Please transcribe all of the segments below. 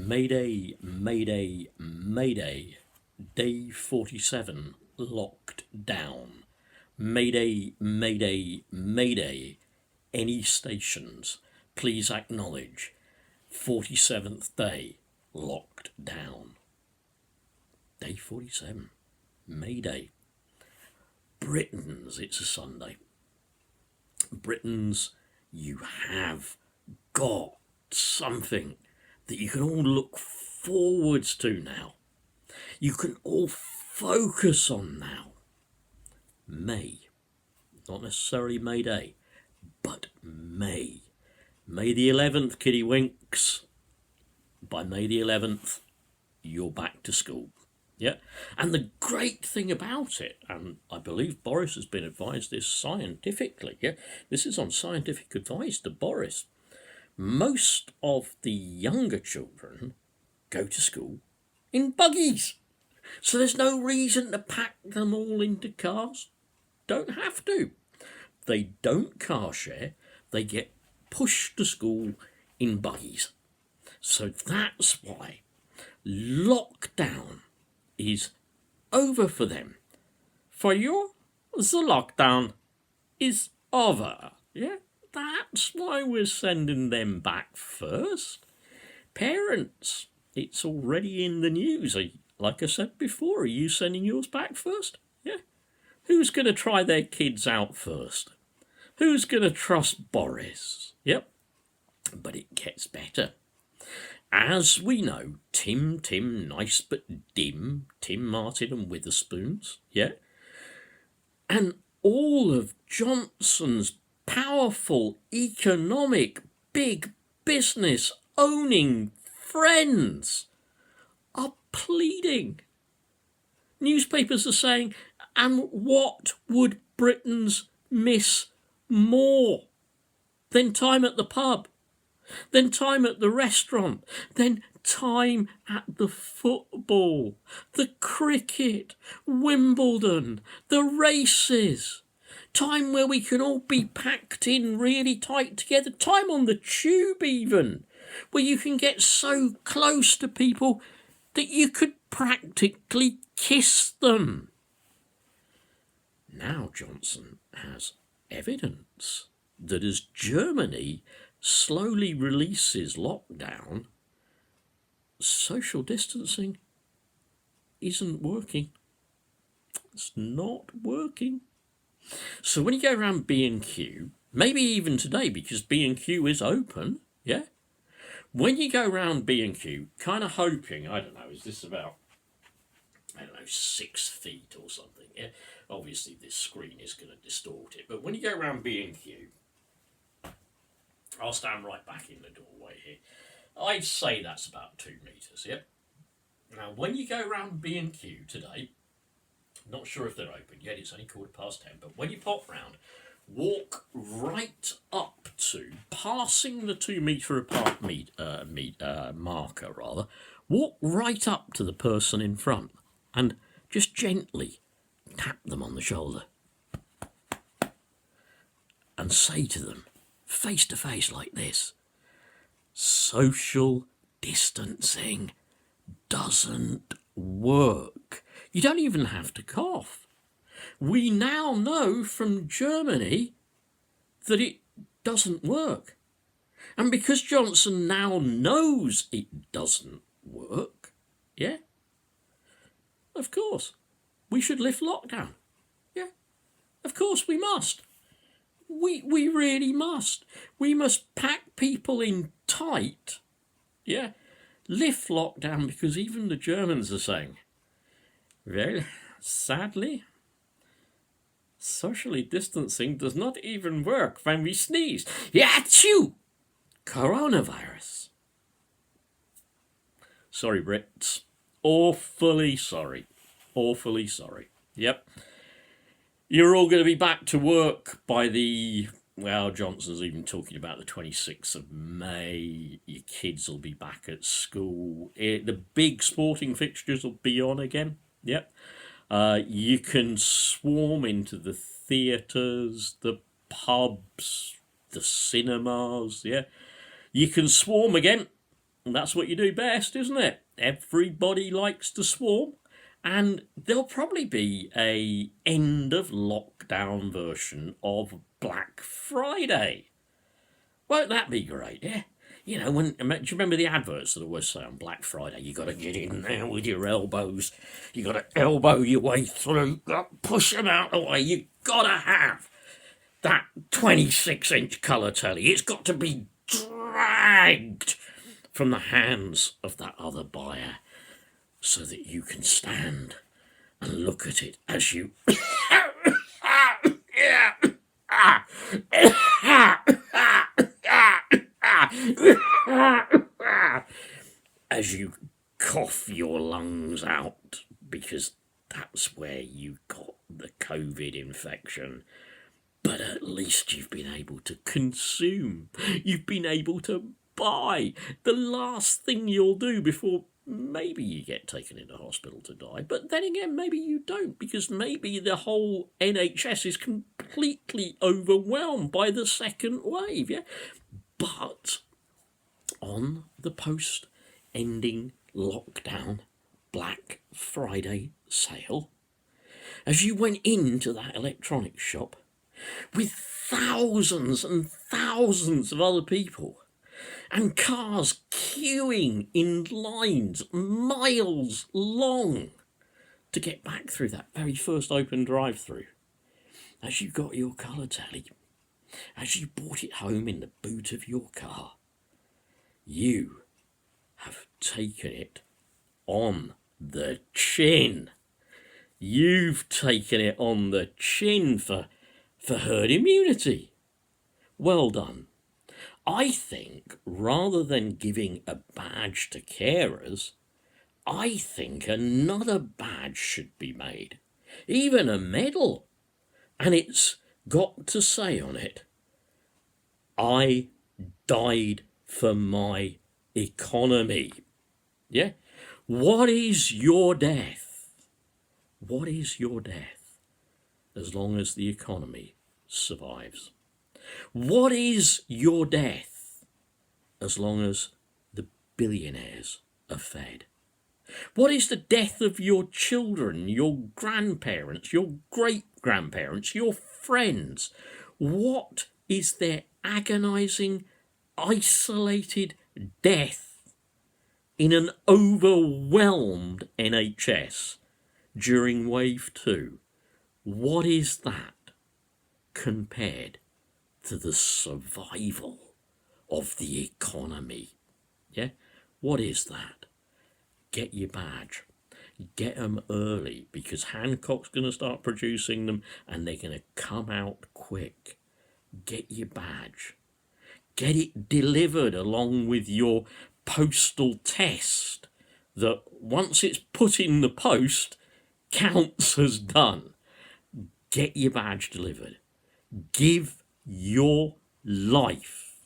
Mayday, Mayday, Mayday. Day 47 locked down. Mayday, Mayday, Mayday. Any stations, please acknowledge. 47th day locked down. Day 47. Mayday. Britons, it's a Sunday. Britons, you have got something that you can all look forwards to now. You can all focus on now. May. Not necessarily May Day, but May. May the 11th, kiddie winks. By May the 11th, you're back to school. Yeah, and the great thing about it, and I believe Boris has been advised this scientifically, yeah, this is on scientific advice to Boris. Most of the younger children go to school in buggies. So there's no reason to pack them all into cars. Don't have to. They don't car share. They get pushed to school in buggies. So that's why lockdown is over for them. For you, the lockdown is over. Yeah, that's why we're sending them back first. Parents, it's already in the news. Like I said before, are you sending yours back first? Yeah. Who's going to try their kids out first? Who's going to trust Boris? Yep. But it gets better. As we know, Tim, nice but dim, Tim Martin and Witherspoons, yeah? And all of Johnson's powerful economic big business owning friends are pleading. Newspapers are saying, and what would Britons miss more than time at the pub? Then time at the restaurant, then time at the football, the cricket, Wimbledon, the races, time where we can all be packed in really tight together, time on the tube even, where you can get so close to people that you could practically kiss them. Now Johnson has evidence that as Germany slowly releases lockdown, social distancing isn't working. It's not working. So when you go around B&Q, maybe even today because B&Q is open, yeah? When you go around B&Q, kind of hoping, I don't know, is this about, 6 feet or something, yeah? Obviously this screen is going to distort it, but when you go around B&Q, I'll stand right back in the doorway here. I'd say that's about 2 metres, yeah? Now, when you go around B&Q today, not sure if they're open yet, it's only 10:15, but when you pop round, walk right up to, passing the 2 metre apart marker, walk right up to the person in front and just gently tap them on the shoulder and say to them, face to face like this, social distancing doesn't work. You don't even have to cough. We now know from Germany that it doesn't work. And because Johnson now knows it doesn't work, yeah, of course, we should lift lockdown. Yeah, of course we must. We really must. We must pack people in tight. Yeah. Lift lockdown because even the Germans are saying, well, sadly, socially distancing does not even work when we sneeze. Achoo! Coronavirus. Sorry, Brits. Awfully sorry. Awfully sorry. Yep. You're all going to be back to work by Johnson's even talking about the 26th of May. Your kids will be back at school. The big sporting fixtures will be on again. Yep. You can swarm into the theatres, the pubs, the cinemas. Yeah. You can swarm again. And that's what you do best, isn't it? Everybody likes to swarm. And there'll probably be a end of lockdown version of Black Friday. Won't that be great, yeah? You know, do you remember the adverts that always say on Black Friday, you got to get in there with your elbows, you got to elbow your way through, push them out the way, you got to have that 26-inch colour telly. It's got to be dragged from the hands of that other buyer so that you can stand and look at it as you as you cough your lungs out, because that's where you got the COVID infection. But at least you've been able to consume. You've been able to buy. The last thing you'll do before maybe you get taken into hospital to die, but then again, maybe you don't, because maybe the whole NHS is completely overwhelmed by the second wave, yeah? But on the post-ending lockdown Black Friday sale, as you went into that electronics shop with thousands and thousands of other people and cars queuing in lines miles long to get back through that very first open drive-through, as you got your colour telly, as you brought it home in the boot of your car, you have taken it on the chin. You've taken it on the chin for herd immunity. Well done. I think rather than giving a badge to carers, I think another badge should be made, even a medal, and it's got to say on it, I died for my economy. Yeah? What is your death? What is your death as long as the economy survives? What is your death as long as the billionaires are fed? What is the death of your children, your grandparents, your great-grandparents, your friends? What is their agonising, isolated death in an overwhelmed NHS during Wave 2? What is that compared to the survival of the economy? Yeah? What is that? Get your badge. Get them early, because Hancock's going to start producing them and they're going to come out quick. Get your badge. Get it delivered along with your postal test that once it's put in the post counts as done. Get your badge delivered. Give your life.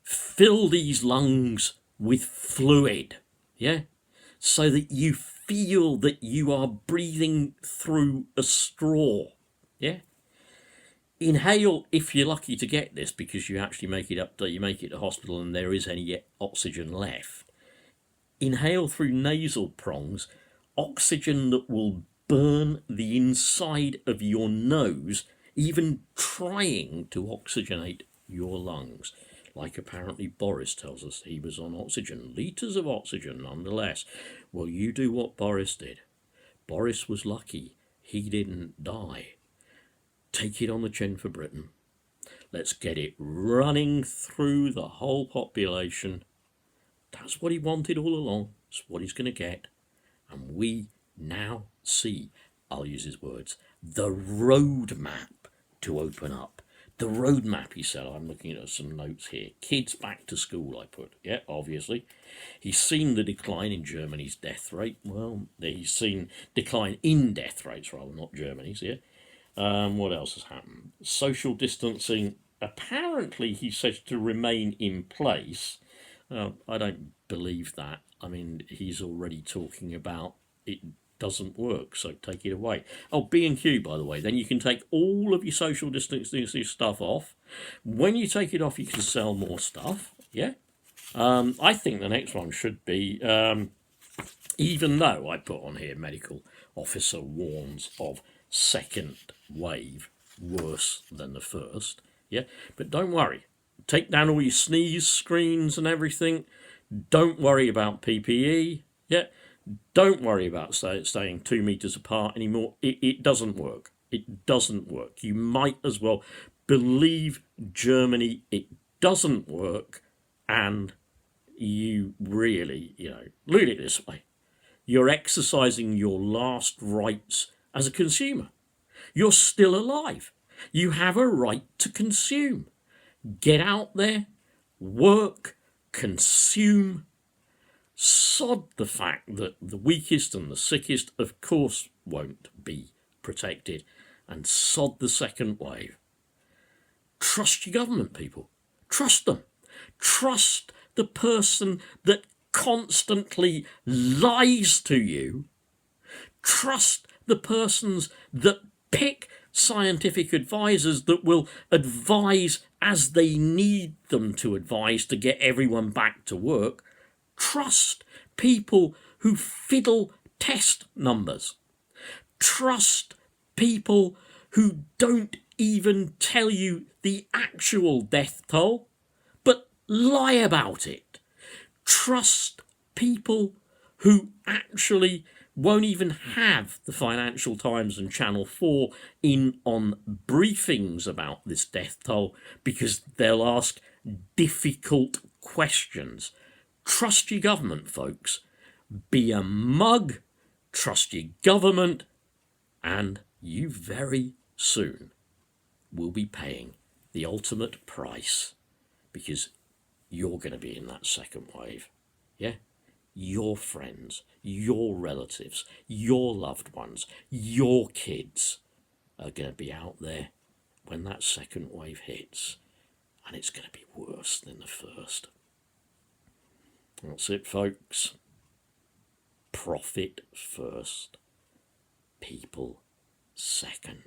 Fill these lungs with fluid, yeah? So that you feel that you are breathing through a straw, yeah? Inhale, if you're lucky to get this, because you actually make it up, you make it to hospital and there is any oxygen left. Inhale through nasal prongs oxygen that will burn the inside of your nose, even trying to oxygenate your lungs. Like apparently Boris tells us he was on oxygen, litres of oxygen nonetheless. Well, you do what Boris did. Boris was lucky he didn't die. Take it on the chin for Britain. Let's get it running through the whole population. That's what he wanted all along. It's what he's going to get. And we now see, I'll use his words, the roadmap to open up. The roadmap, he said. I'm looking at some notes here. Kids back to school, I put. Yeah, obviously. He's seen the decline in Germany's death rate. Well, he's seen decline in death rates, rather, not Germany's, yeah. What else has happened? Social distancing, apparently, he says, to remain in place. I don't believe that. I mean, he's already talking about it doesn't work, so take it away. Oh, B&Q, by the way, then you can take all of your social distancing stuff off. When you take it off, you can sell more stuff, yeah? I think the next one should be, even though I put on here medical officer warns of second wave worse than the first, yeah, but don't worry. Take down all your sneeze screens and everything. Don't worry about PPE, yeah. Don't worry about staying 2 meters apart anymore. It doesn't work. It doesn't work. You might as well believe Germany. It doesn't work, and you really, look at it this way. You're exercising your last rights as a consumer. You're still alive. You have a right to consume. Get out there, work, consume. Sod the fact that the weakest and the sickest, of course, won't be protected. And sod the second wave. Trust your government, people. Trust them. Trust the person that constantly lies to you. Trust the persons that pick scientific advisors that will advise as they need them to advise to get everyone back to work. Trust people who fiddle test numbers. Trust people who don't even tell you the actual death toll, but lie about it. Trust people who actually won't even have the Financial Times and Channel 4 in on briefings about this death toll because they'll ask difficult questions. Trust your government, folks. Be a mug. Trust your government. And you very soon will be paying the ultimate price because you're going to be in that second wave. Yeah? Your friends, your relatives, your loved ones, your kids are going to be out there when that second wave hits. And it's going to be worse than the first. That's it, folks. Profit first, people second.